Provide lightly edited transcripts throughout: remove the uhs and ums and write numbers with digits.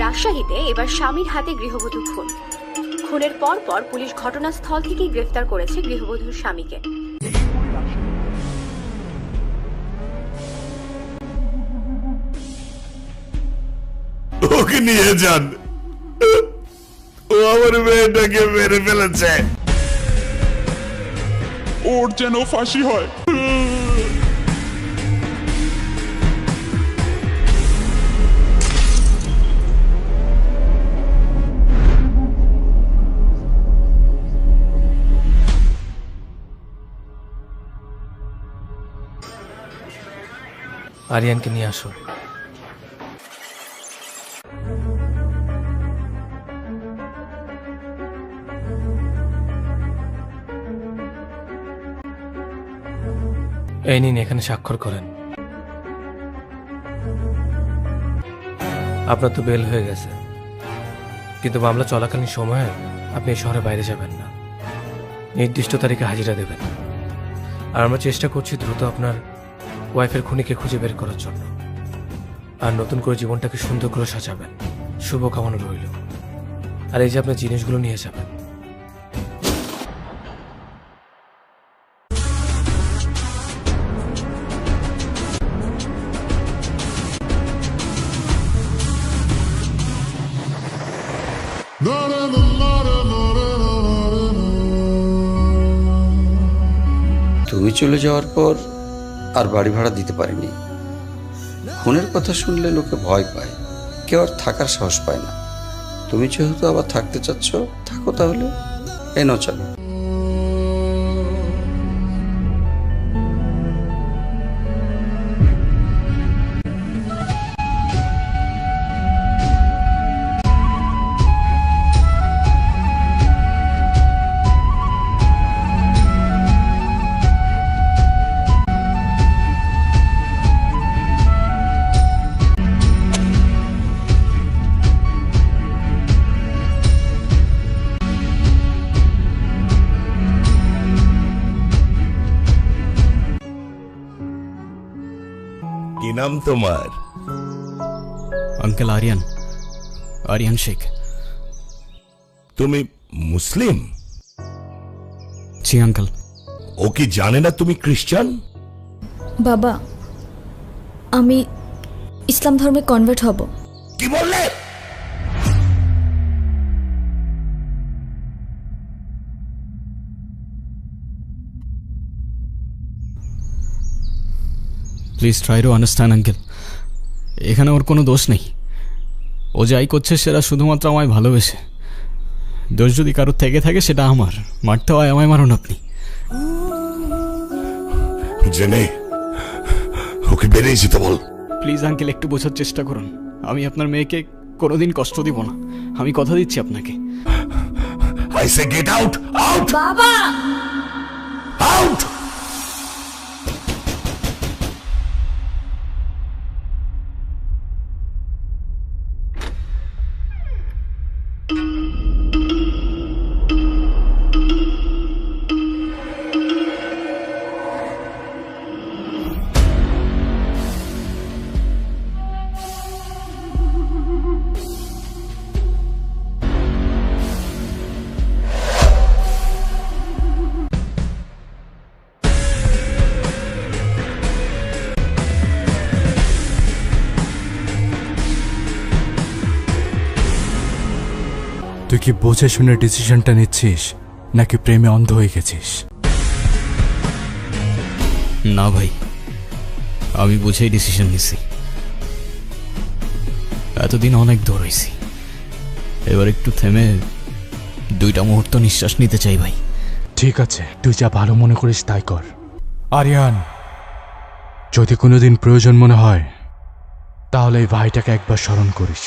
রাজশাহীতে এবার স্বামীর হাতে গৃহবধূ খুন। খুনের পর পুলিশ ঘটনাস্থল থেকেই গ্রেফতার করেছে গৃহবধূর স্বামীকে। ওকে নিয়ে যান, ও আমার মেয়েটাকে মেরে ফেলেছে। ওর যেন ফাঁসি হয়। আরিয়ানকে নিয়ে আসো। এই নিন, এখানে স্বাক্ষর করেন। আপনার তো বেল হয়ে গেছে, কিন্তু মামলা চলাকালীন সময়ে আপনি এই শহরের বাইরে যাবেন না, নির্দিষ্ট তারিখে হাজিরা দেবেন। আর আমরা চেষ্টা করছি দ্রুত আপনার ওয়াইফের খুনিকে খুঁজে বের করার জন্য। আর নতুন করে জীবনটাকে সুন্দর করে সাজাবেন, শুভকামনা রইল। আর এই যে আপনার জিনিসগুলো নিয়ে যাবেন। তুমি চলে যাওয়ার পর আর বাড়ি ভাড়া দিতে পারিনি। খুনের কথা শুনলে লোকে ভয় পায়, কেউ আর থাকার সাহস পায় না। তুমি যেহেতু আবার থাকতে চাচ্ছ, থাকো তাহলে। এনো চলো। কি নাম তোমার? अंकल आर्यन, आर्यन शेख। তুমি মুসলিম? जी अंकल। ও কি জানে না তুমি খ্রিস্টান? বাবা, আমি ইসলাম ধর্মে কনভার্ট হব। কি বললে? Please try to understand uncle, এখানে ওর কোনো দোষ নেই। ও যাই করছে সেটা শুধুমাত্র আমায় ভালোবেসে। দোষ যদি কারোর থেকে থাকে সেটা আমার। মারতে হয় আমায় মারুন আপনি। জেনে ওকে বেরিয়ে যেতে বল। প্লিজ আঙ্কেল, একটু বোঝার চেষ্টা করুন। আমি আপনার মেয়েকে কোনোদিন কষ্ট দিব না, আমি কথা দিচ্ছি আপনাকে। I say get out, out, বাবা, out! তুই কি বুঝে শুনে ডিসিশনটা নিচ্ছিস, নাকি প্রেমে অন্ধ হয়ে গেছিস? না ভাই, আমি বুঝেই ডিসিশন নিছি। এতদিন অনেক দৌড়াইছি, এবার একটু থেমে 2টা মুহূর্ত নিঃশ্বাস নিতে চাই ভাই। ঠিক আছে, তুই যা ভালো মনে করিস তাই কর। আরিয়ান, যদি কোনোদিন প্রয়োজন মনে হয় তাহলে এই ভাইটাকে একবার স্মরণ করিস।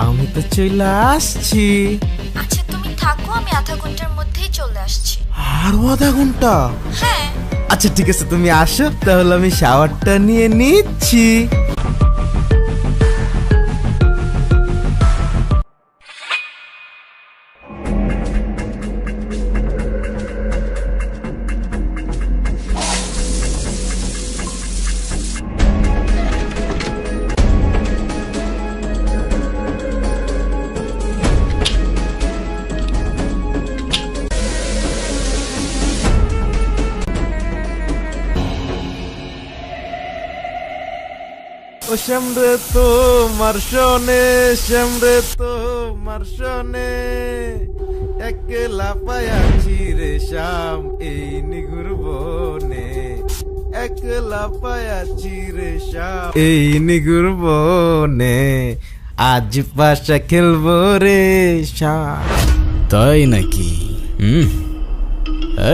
আমি তো চলে আসছি। আচ্ছা তুমি থাকো, আমি আধা ঘন্টার মধ্যেই চলে আসছি। আরো আধা ঘন্টা? হ্যাঁ। আচ্ছা ঠিক আছে, তুমি আসো তাহলে আমি শাওয়ারটা নিয়ে নিচ্ছি। ও শ্যামরে তোমার শোনে, শ্যামরে তোমার শোনে, একলা পায়াছি রে শ্যাম এই নিগুর বনে, একলা পায়াছি রে শ্যাম এই নিগুর বনে, আজ পাশা খেলবো রে শ্যাম। তাই নাকি?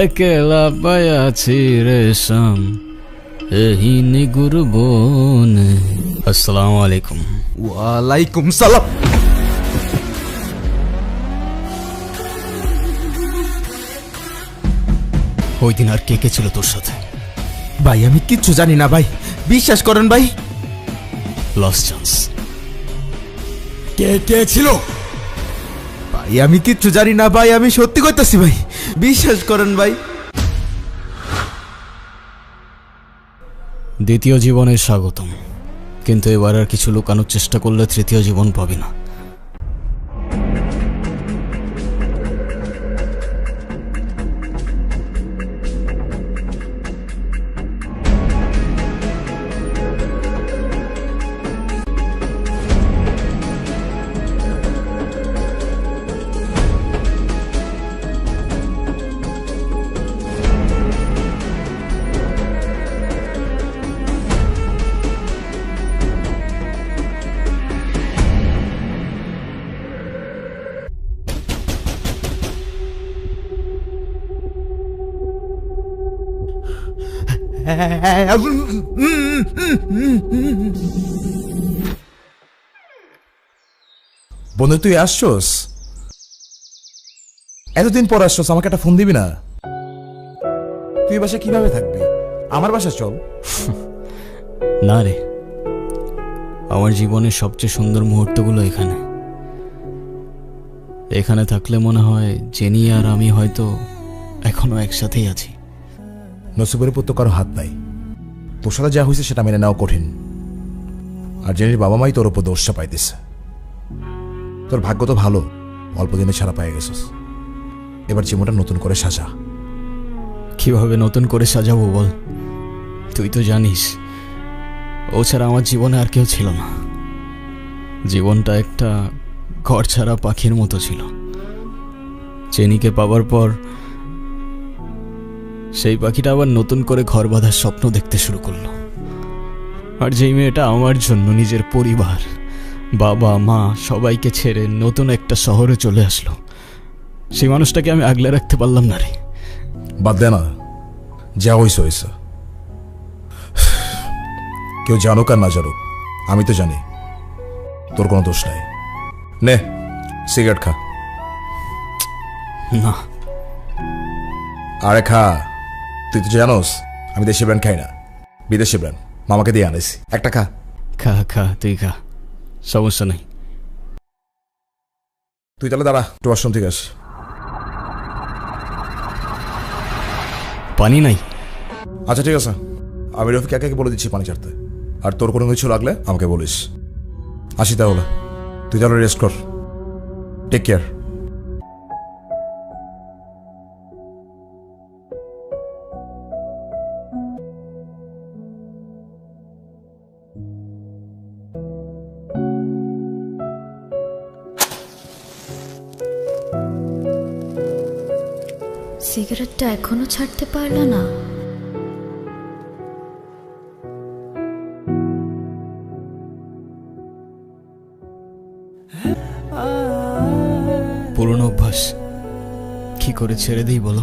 একলা পায়াছি রে শাম এই নিগুর বনে। আসসালামু আলাইকুম। ওয়ালাইকুম সালাম। ওই দিন আর কে কে ছিল তোর সাথে? ভাই আমি কিচ্ছু জানি না ভাই, বিশ্বাস করেন ভাই। Lost chance. কে কে ছিল? ভাই আমি কিচ্ছু জানি না ভাই, আমি সত্যি করতেছি ভাই, বিশ্বাস করেন ভাই। দ্বিতীয় জীবনে স্বাগতম, কিন্তু এবার আর কিছু লুকানোর চেষ্টা করলে তৃতীয় জীবন পাবি না। বন্ধু তুই আসছোস? এতদিন পর আসছোস, আমাকে একটা ফোন দিবি না? তুই বাসা কিভাবে থাকবি? আমার বাসা চল। না রে, আমার জীবনের সবচেয়ে সুন্দর মুহূর্তগুলো এখানে। এখানে থাকলে মনে হয় জেনি আর আমি হয়তো এখনো একসাথেই আছি। নসিবের উপর তো কারো হাত নাই, তোর সাথে যা হয়েছে সেটা মেনে নেওয়া কঠিন। আর জেনির বাবা মাই তোর উপর দোষটা পাইতেছে। তোর ভাগ্য তো ভালো, অল্প দিনে ছাড়া পাই গেছিস। এবার জীবনটা নতুন করে সাজা। কিভাবে নতুন করে সাজাবো বল? তুই তো জানিস ও ছাড়া আমার জীবনে আর কেউ ছিল না। জীবনটা একটা ঘর ছাড়া পাখির মতো ছিল। চেনিকে পাবার পর সেই পাখিটা আবার নতুন করে ঘর বাঁধার স্বপ্ন দেখতে শুরু করলো। আর যেই মেয়েটা আমার জন্য নিজের পরিবার, বাবা মা সবাইকে ছেড়ে নতুন একটা শহরে চলে আসলো, সেই মানুষটাকে আমি আগলে রাখতে পারলাম না রে। বাদ দে না, যা হয়েছে হয়েছে। কেউ জানুক আর না জানুক, আমি তো জানি তোর কোনো দোষ নাই। নে সিগারেট খা। না আরে খা, তুই তো জানোস আমি দেশি ব্র্যান্ড খাই না, বিদেশি ব্র্যান্ড মামাকে দিয়ে আনাইছি। একটা খা। খা খা, তুই খা, সমস্যা নেই। তুই তাহলে দাঁড়া, একটু ওয়াশরুম থেকে আস। পানি নাই? আচ্ছা ঠিক আছে, আমি রফিক একে বলে দিচ্ছি পানি ছাড়তে। আর তোর কোনো কিছু লাগলে আমাকে বলিস। আসি তাহলে, তুই তাহলে রেস্ট কর। Take care. সিগারেটটা এখনো ছাড়তে পারলো না। পুরনো অভ্যাস, কি করে ছেড়ে দিই বলো?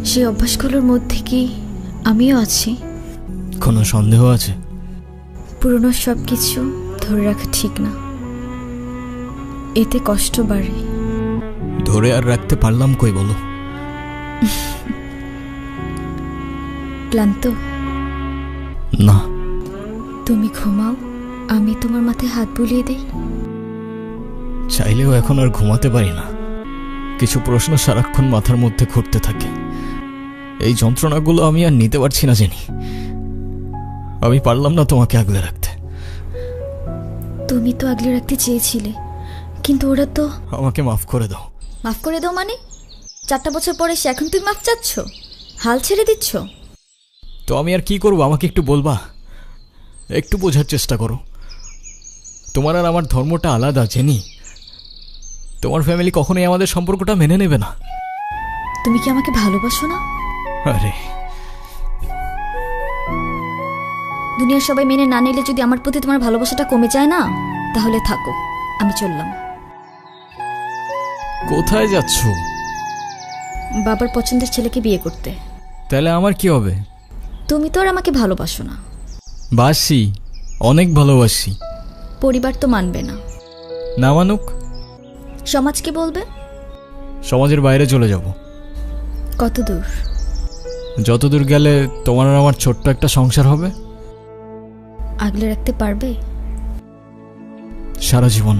সেই অভ্যাসগুলোর মধ্যে কি আমিও আছি? কোনো সন্দেহ আছে? পুরনো সব কিছু ধরে রাখা ঠিক না। এতে কষ্ট বাড়ে। ধরে আর রাখতে পারলাম কই বলো? ক্লান্ত? না। তুমি ঘুমাও, আমি তোমার মাথায় হাত বুলিয়ে দেই। চাইলেও এখন আর ঘুমাতে পারি না। কিছু প্রশ্ন সারাক্ষণ মাথার মধ্যে ঘুরতে থাকে। এই যন্ত্রণাগুলো আমি আর নিতে পারছি না জেনি। আমি পারলাম না তোমাকে আগলে রাখতে। তুমি তো আগলে রাখতে চেয়েছিলে, কিন্তু ওরা তো। আমাকে মাফ করে দাও। মাফ করে দাও মানে? 4টা বছর পরে এসে এখন তুমি মাফ চাচ্ছ? হাল ছেড়ে দিচ্ছ? তো আমি আর কি করবো, আমাকে একটু বলবা? একটু বোঝার চেষ্টা করো। তোমার আর আমার ধর্মটা আলাদা জেনি। তোমার ফ্যামিলি কখনোই আমাদের সম্পর্কটা মেনে নেবে না। তুমি কি আমাকে ভালোবাসো না? আরে দুনিয়ার সবাই মেনে না নিলে যদি আমার প্রতি তোমার ভালোবাসাটা কমে যায় না, তাহলে থাকো, আমি চললাম। কোথায় যাচ্ছ? বাবার পছন্দের ছেলেকে বিয়ে করতে। তাহলে আমার কি হবে? তুমি তো আর আমাকে ভালোবাসো না। বাসি, অনেক ভালোবাসি। পরিবার তো মানবে না। না মানুক? সমাজ কি বলবে? সমাজের বাইরে চলে যাব। কত দূর? যতদূর গেলে তোমার আর আমার ছোট্ট একটা সংসার হবে। আগলে রাখতে পারবে? সারা জীবন।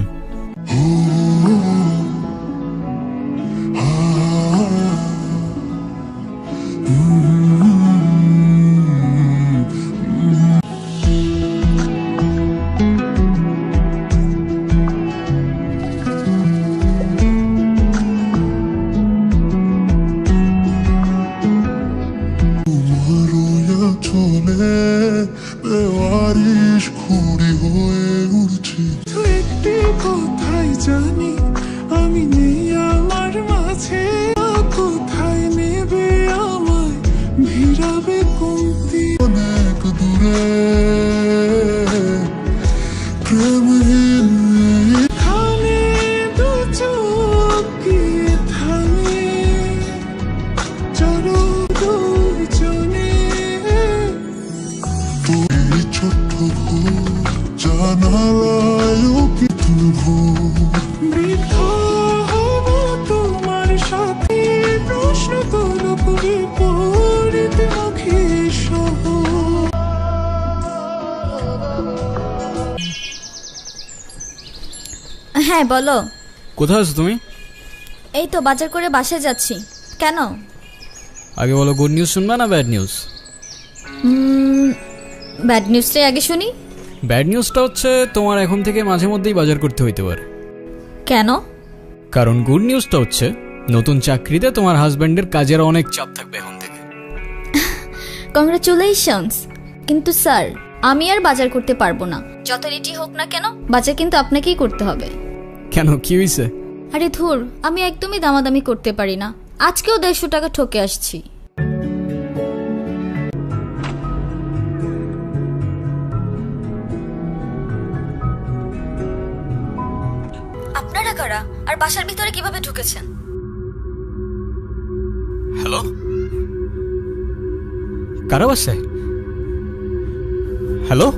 চলে বেওয়ারিশ ঘুড়ি হয়ে উড়ছি। একটি কথাই জানি, আমি নেই আমার মাঝে। কোথায় নেবে আমায়, ভিড়াবে কমতি অনেক দূরে। প্রেমহীন এখানে দু চোখ গিয়ে থামে, চলো দুজনে। তুই ছোট্ট ঘুর জানালায় কি ভুল, বৃদ্ধ হব তোমার সাথে। প্রশ্ন করো বিপরীত মুখী সহ। হ্যাঁ বলো। কোথায় আছো তুমি? এই তো বাজার করে বাসায় যাচ্ছি। কেন? আগে বলো, গুড নিউজ শুনবা না ব্যাড নিউজ? ব্যাড নিউজটাই আগে শুনি। ব্যাড নিউজটা হচ্ছে তোমার এখন থেকে মাঝে মধ্যেই বাজার করতে হইতে পারে। কেন? কারণ গুড নিউজটা হচ্ছে নতুন চাকরিতে তোমার হাজব্যান্ডের কাজের অনেক চাপ থাকবে এখন থেকে। কংগ্রাচুলেশনস। কিন্তু স্যার, আমি আর বাজার করতে পারবো না। যত রেটি হোক না কেন, বাজার কিন্তু আপনাকেই করতে হবে। কেন, কি হয়েছে? আরে ধুর, আমি একদমই দামাদামি করতে পারি না। আজকেও 150 টাকা ঠকে আসছি। আপনারা কারা আর বাসার ভিতরে কিভাবে ঢুকেছেন? হ্যালো, কারা বাসায়? Hello,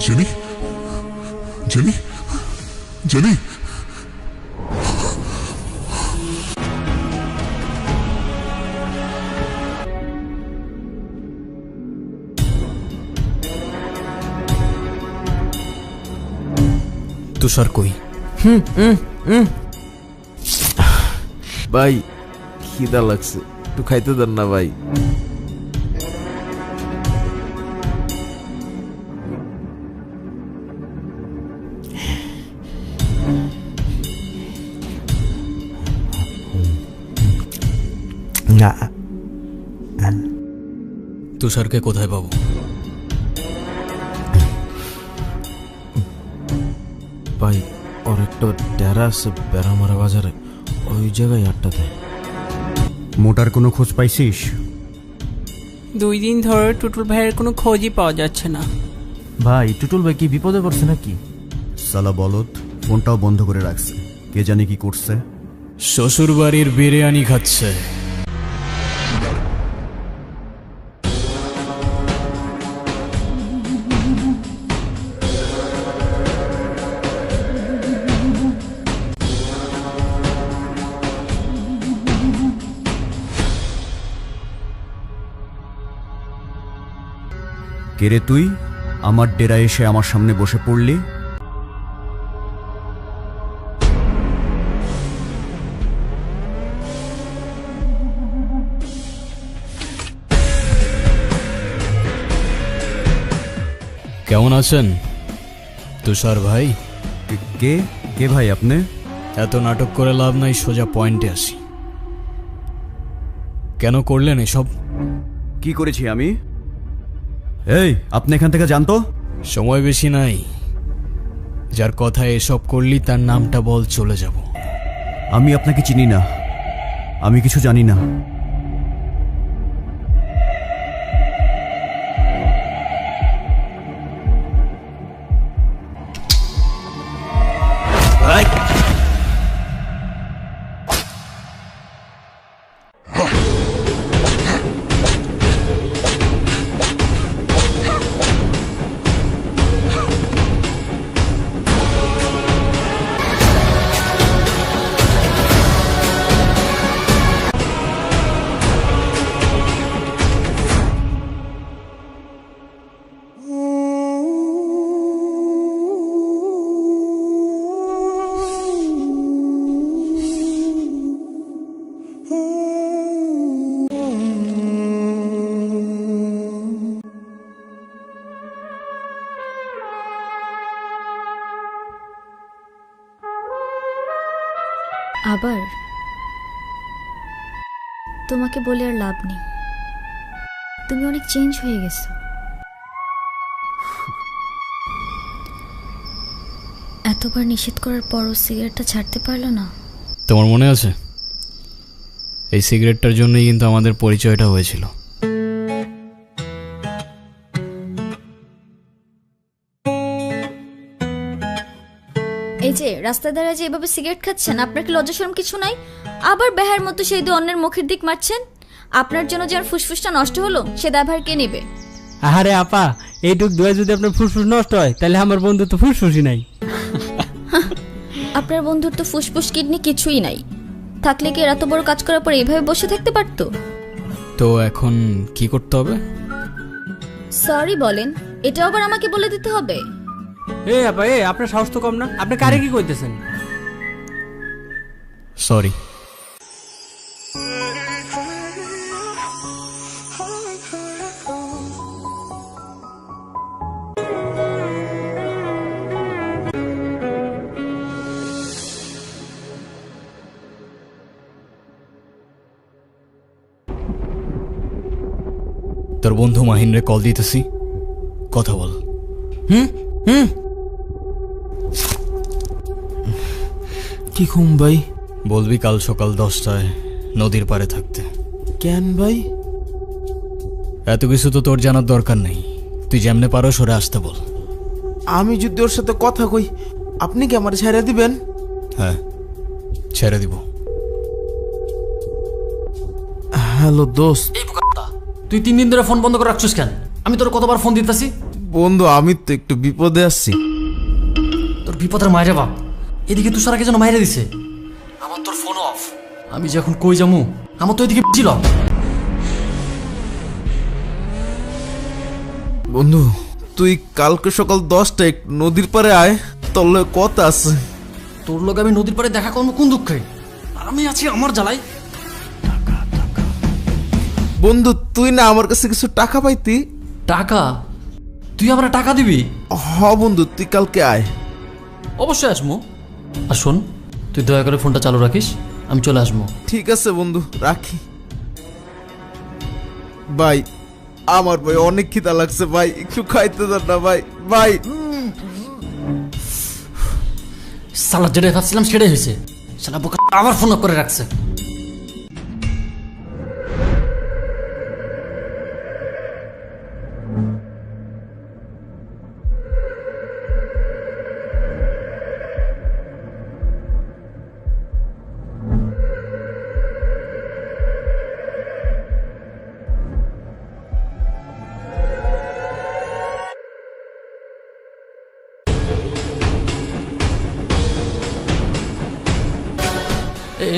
Jenny, Jenny, Jenny. Tushar কই? ভাই খিদা লাগছে, একটু খাইতে দেন না ভাই। তুষারকে কোথায় পাবো? ভাই ওর একটা ডেরা আছে বেড়ামারা বাজারে, ওই জায়গায় আড্ডা দেয়। মোটার কোনো খোঁজ পাইছিস? 2 দিন ধরে টুটুল ভাইয়ের কোনো খোঁজই পাওয়া যাচ্ছে না। ভাই টুটুল ভাই কি বিপদে পড়ছে নাকি? সালা বলদ, ফোনটাও বন্ধ করে রাখছে, কে জানে কি করছে। শ্বশুর বাড়ির বিরিয়ানি খাচ্ছে। কে রে তুই? আমার ডেরা এসে আমার সামনে বসে পড়লি? কেমন আছেন তুষার ভাই? কে কে ভাই আপনি? এত নাটক করে লাভ নাই, সোজা পয়েন্টে আসি। কেন করলেন এসব? কি করেছি আমি? এই আপনি এখান থেকে জানতো? সময় বেশি নাই, যার কথা এসব করলি তার নামটা বল, চলে যাব। আমি আপনাকে চিনি না, আমি কিছু জানি না। আবার তোমাকে বলে আর লাভ নেই, তুমি অনেক চেঞ্জ হয়ে গেছো। এতবার নিষেধ করার পরও সিগারেটটা ছাড়তে পারলো না। তোমার মনে আছে এই সিগারেটটার জন্যই কিন্তু আমাদের পরিচয়টা হয়েছিল। এই যে রাস্তায় দাঁড়িয়ে যে এভাবে সিগারেট খাচ্ছেন, আপনার কি লজ্জা শরম কিছু নাই? আবার বেহার মতো সেই দু অন্যের মুখের দিক মারছেন। আপনার জন্য যার ফুসফুসটা নষ্ট হলো সে দায়ভার কে নেবে? আরে আপা, এইটুক দোয়া যদি আপনার ফুসফুস নষ্ট হয় তাহলে আমার বন্ধু তো ফুসফুসই নাই। আপনার বন্ধুর তো ফুসফুস কিডনি কিছুই নাই, থাকলে কি এত বড় কাজ করার পর এইভাবে বসে থাকতে পারতো? তো এখন কি করতে হবে? সরি বলেন, এটা আবার আমাকে বলে দিতে হবে? এ আপা, আপনার সাহস তো কম না, আপনি কারে কি কইতেছেন? সরি। তোর বন্ধু মাহিনরে কল দিতেছি, কথা বল। কি ঘুম ভাই? বলবি কাল সকাল 10টায় নদীর পাড়ে থাকতে। কেন ভাই? এত কিছু তো তোর জানার দরকার নেই, তুই যেমনে পারো সরে আসতে বল। আমি যদি ওর সাথে কথা কই আপনি কি আমার ছেড়ে দিবেন? হ্যাঁ, ছেড়ে দিব। হ্যালো দোস্ত। তুই 3 দিন ধরে ফোন বন্ধ করে রাখছিস কেন? আমি তোর কতবার ফোন দিতেছি। বন্ধু আমি তো একটু বিপদে আছি। তোর বিপদের মায়েরে বাপ, এদিকে তুষারাকে যেন মাইরে দিছে। আমার তোর ফোন অফ, আমি যে এখন কই যামু, আমার তো এদিকে ছিল। বন্ধু তুই কালকে সকাল 10টায় নদীর পাড়ে আয়, তোর লগে কথা আছে। তোর লগে আমি নদীর পাড়ে দেখা করবো কোন দুঃখে? আমি আছি আমার জ্বালাই। বন্ধু তুই না আমার কাছে কিছু টাকা পাইতি। টাকা? তুই আমার টাকা দিবি? হ বন্ধু, তুই কালকে আয়। অবশ্যই আসবো। আর শোন, তুই দয়া করে ফোনটা চালু রাখিস, আমি চলে আসবো। ঠিক আছে বন্ধু, রাখি। বাই। আমার ভাই অনেক খিদা লাগছে ভাই, একটু খাইতে দেন না ভাই। ভাই সালা যেটাই ভাবছিলাম সেটাই হয়েছে। সালা বোকা আবার ফোন করে রাখছে।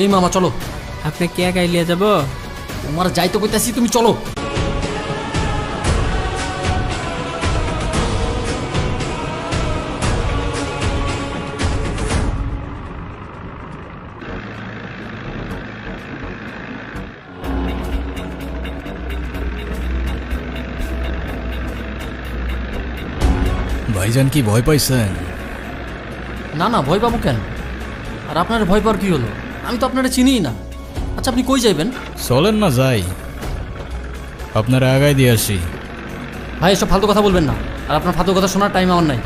এই মামা চলো। আপনি কে গাইলিয়া যাব? তোমার যাই তো কইতাছি, তুমি চলো। ভাইজান কি ভয় পাইছেন? না না, ভয় পাবো কেন? আর আপনার ভয় পাওয়ার কি হলো? আমি তো আপনারা চিনিই না। আচ্ছা আপনি কই যাইবেন? চলেন না যাই, আপনারা আগায় দিয়ে আসি। ভাই এসব ফালতু কথা বলবেন না, আর আপনার ফালতু কথা শোনার টাইম আমার নাই।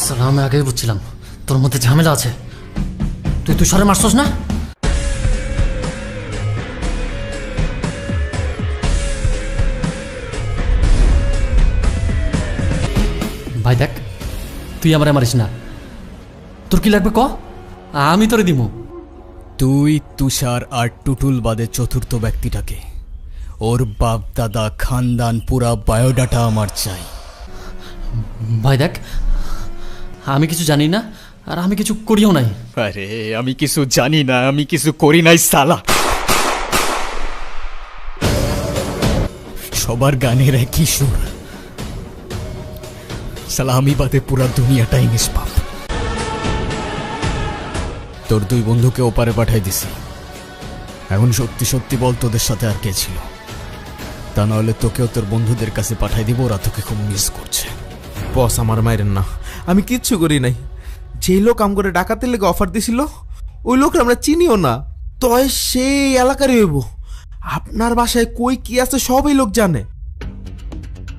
সালা আমি আগেই বুঝছিলাম তোর মধ্যে ঝামেলা আছে। তুই তুষারে মারছস না? ভাই দেখ, তুই আমারে মারিস না। তোর কি লাগবে ক, আমি তোরে দিমু। তুই, তুষার আর টুটুল বাদে চতুর্থ ব্যক্তিটাকে, ওর বাপ দাদা খানদান পুরা বায়োডাটা আমার চাই। ভাই দেখ, আমি কিছু জানি না, আর আমি কিছু করিও নাই। আরে আমি কিছু জানি না, আমি কিছু করি নাই সালা। সবার গানের একই সুর, সালা আমি বাদে পুরা দুনিয়াটাই নিষ্পাপ। তোর দুই বন্ধুকে ওপারে পাঠাই দিছি। এখন সত্যি সত্যি বল, তোদের সাথে আর কে ছিল? তা নাহলে তোকেও তোর বন্ধুদের কাছে পাঠাই দিব, ওরা তোকে খুব মিস করছে। বস আমার মাইরেন না, আমি কিচ্ছু করি নাই। যেই লোক আম করে ডাকাতের লেগে অফার দিছিল, ওই লোক আমরা চিনিও না। তয় সেই এলাকারই হইব। আপনার বাসায় কই কি আছে সবই লোক জানে।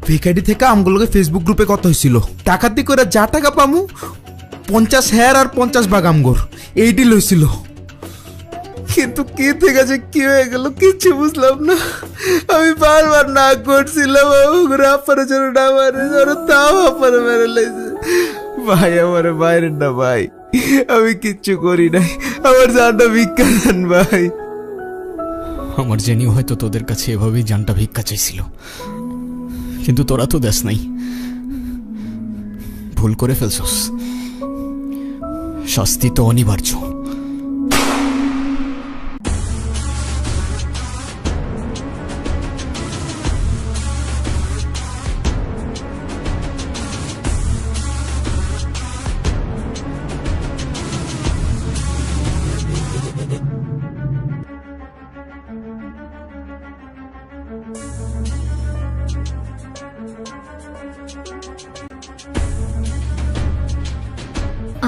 ভিকাডি থেকে আমগুলোকে ফেসবুক গ্রুপে কত হয়েছিল, ডাকাতি করে যা টাকা পামু 50 হেয়ার আর 50 ভাগ আমগর, এই ডিল হয়েছিল। কিন্তু কি থেকে যে কি হয়ে গেল কিচ্ছু বুঝলাম না। আমি বারবার না করছিলাম আপারে জন্য না মারে, তাও আপারে মেরে লাইছে। ভাই আমার বাইরের না ভাই, আমি কিচ্ছু করি নাই, আমার জানটা ভিক্ষা দেন ভাই। আমার জেনিও হয়তো তোদের কাছে এভাবেই জানটা ভিক্ষা চাইছিল, কিন্তু তোরা তো দেশ নাই। ভুল করে ফেলছস, শাস্তি তো অনিবার্য।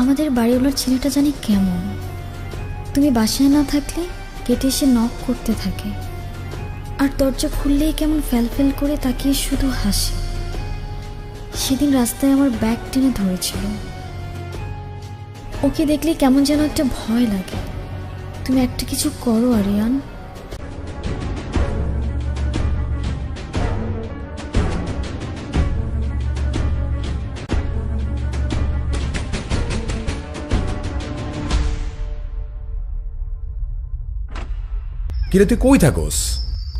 আমাদের বাড়িওয়ালার ছেলেটা জানি কেমন, তুমি বাসায় না থাকলে গেটে এসে নক করতে থাকে, আর দরজা খুললেই কেমন ফ্যাল করে তাকিয়ে শুধু হাসে। সেদিন রাস্তায় আমার ব্যাগ টেনে ধরেছিল। ওকে দেখলে কেমন যেন একটা ভয় লাগে। তুমি একটা কিছু করো আরিয়ান। কিরে তুই কই থাকোস?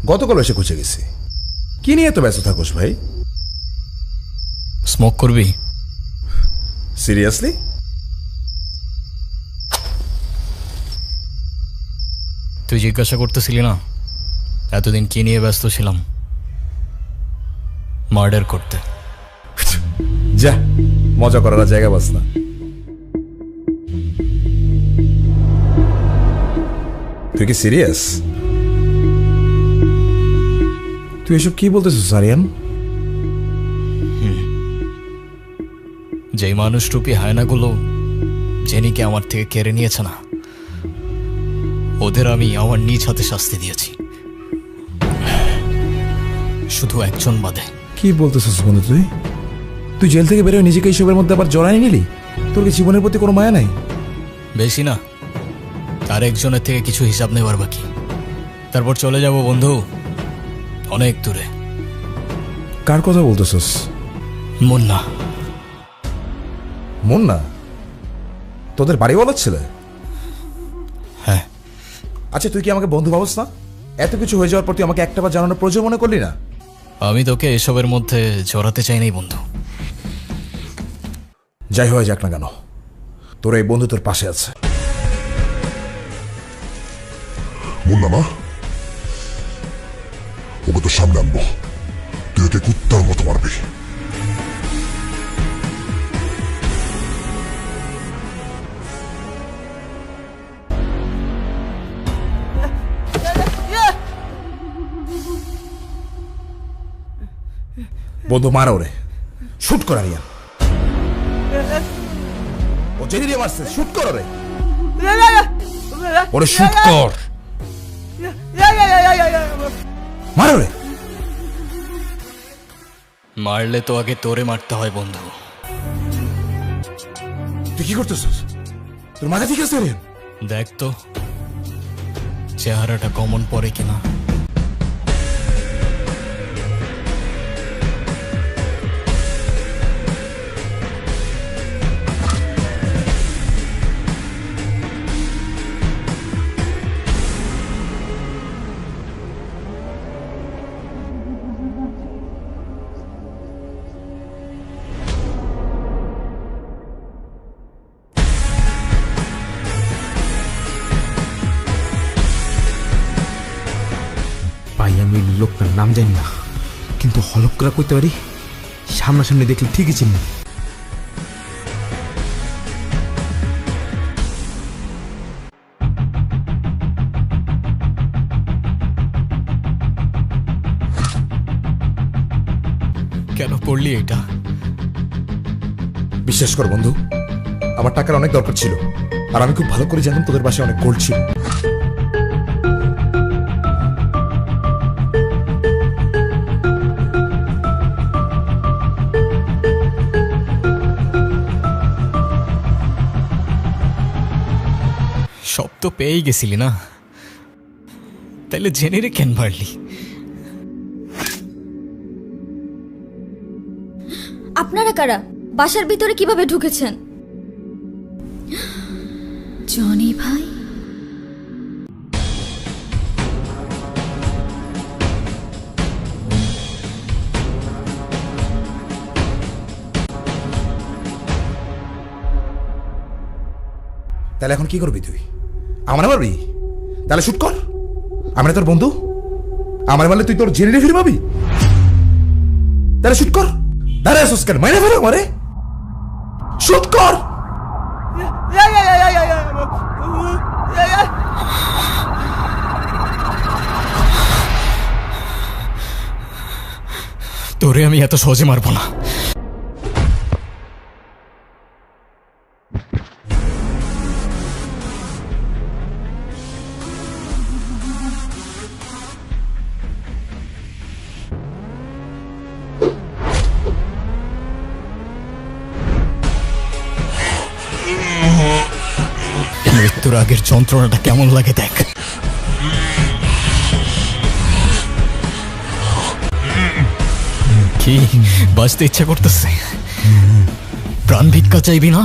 গতকাল এসে খুঁজে গেছি। কি নিয়ে এত ব্যস্ত থাকোস ভাই? স্মোক করবি? সিরিয়াসলি? তুই জিজ্ঞাসা করতেছিলি না এতদিন কি নিয়ে ব্যস্ত ছিলাম? মার্ডার করতে। যা, মজা করার জায়গা বাস না। তুই কি সিরিয়াস? তুই এসব কি বলতেছিস আরিয়ান? যেই মানুষরূপী হায়নাগুলো জেনিকে আমার থেকে কেড়ে নিয়েছে না, ওদের আমি আমার নিজ হাতে শাস্তি দিয়েছি, শুধু একজন বাদে। কি বলতেছিস বন্ধু? তুই জেল থেকে বেরোয় নিজেকে এইসবের মধ্যে আবার জড়াই নিলি? তোর কি জীবনের প্রতি কোনো মায়া নাই? বেশি না, তার একজনের থেকে কিছু হিসাব নেবার বাকি। তারপর চলে যাব বন্ধু, অনেক দূরে। কার কথা বলতেছিস? মুন্না। মুন্না? তোদের বাড়িওয়ালার ছেলে? হ্যাঁ। আচ্ছা, তুই কি আমাকে বন্ধু ভাবস না? এত কিছু হয়ে যাওয়ার পর তুই আমাকে একটাবার জানানোর প্রয়োজন মনে করলি না? আমি তোকে এসবের মধ্যে জড়াতে চাই নাই বন্ধু। যাই হয়ে যাক না কেন, তোর এই বন্ধু তোর পাশে আছে। মুন্না না, ওকে তো সামনে আনবো, তুই ওকে কুত্তার মতো মারবি। বন্ধু মারা ওরে, শুট কর আরিয়ান। ও জেনে দিয়ে মারছে, শুট কর ওরে, ওরে শুট কর, মার ওরে। মারলে তো আগে তোরে মারতে হয় বন্ধু। তুই কি করতেছিস? তোর মাথা ঠিক আছে আরিয়ান? দেখ তো চেহারাটা কমন পড়ে কিনা। ভাই আমি লোকটার নাম জানি না, কিন্তু হলক করে কইতে পারি সামনাসামনি দেখলে ঠিকই চিনি। কেন পড়লি এটা? বিশ্বাস কর বন্ধু, আমার টাকার অনেক দরকার ছিল, আর আমি খুব ভালো করে জানতাম তোদের বাসায় অনেক গোল্ড ছিল। সব তো পেয়েই গেছিলি না, তাইলে জেনে রে কেন পারলি? আপনারা কারা? বাসার ভিতরে কিভাবে ঢুকেছেন? জনি ভাই? তাহলে এখন কি করবি তুই? আমার মারবি? তাহলে শুট কর। আমরা তোর বন্ধু, আমার মারলে তুই তোর জেনে ফিরে পাবি। তাহলে শুট কর। দাঁড়া আসুস কেন? মাইনে ফেলো মারে, শুট কর। তোরে আমি এত সহজে মারবো না। মৃত্যুর আগের যন্ত্রণাটা কেমন লাগে দেখ। কি বাঁচতে ইচ্ছা করতেছে? প্রাণ ভিক্ষা চাইবি না?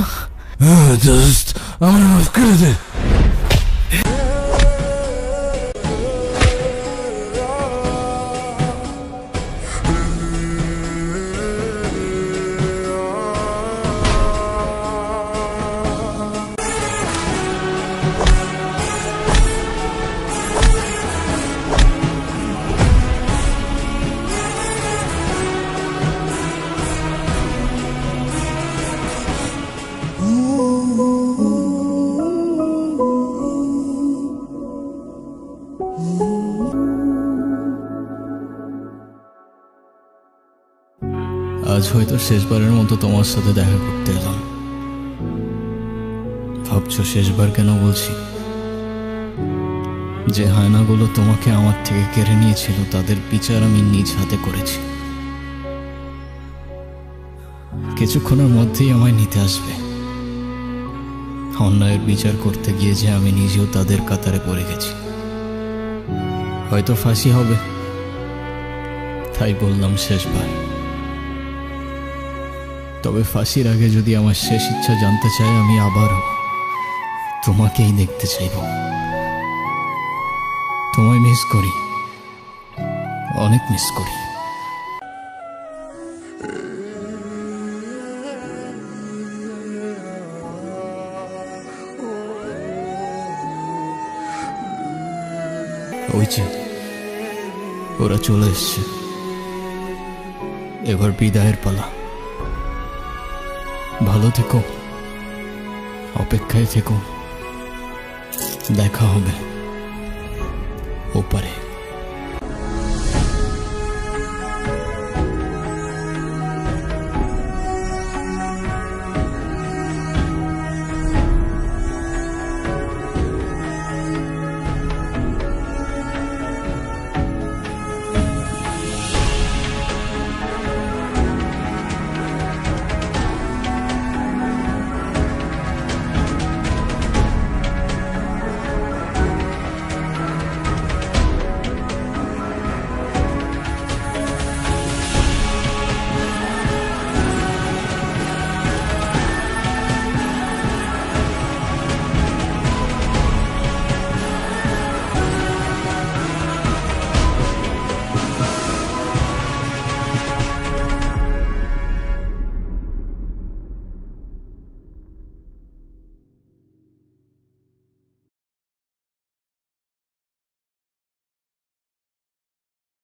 আমার মাফ করে দে। আজ হয়তো শেষবারের মতো তোমার সাথে দেখা করতে এলাম। ভাবছো শেষবার কেন বলছি? যে হায়নাগুলো তোমাকে আমার থেকে কেড়ে নিয়েছিল তাদের বিচার আমি নিজ হাতে করেছি। কিছুক্ষণের মধ্যেই আমায় নিতে আসবে। অন্যায়ের বিচার করতে গিয়ে যে আমি নিজেও তাদের কাতারে পড়ে গেছি। হয়তো ফাঁসি হবে, তাই বললাম শেষবার। তবে ফাঁসির আগে যদি আমার শেষ ইচ্ছা জানতে চায়, আমি আবারও তোমাকেই দেখতে চাইব। তোমায় মিস করি, অনেক মিস করি। ওই যে ওরা চলে এসছে, এবার বিদায়ের পালা। ভালো থেকো, অপেক্ষায় থেকো, দেখা হবে ওপারে।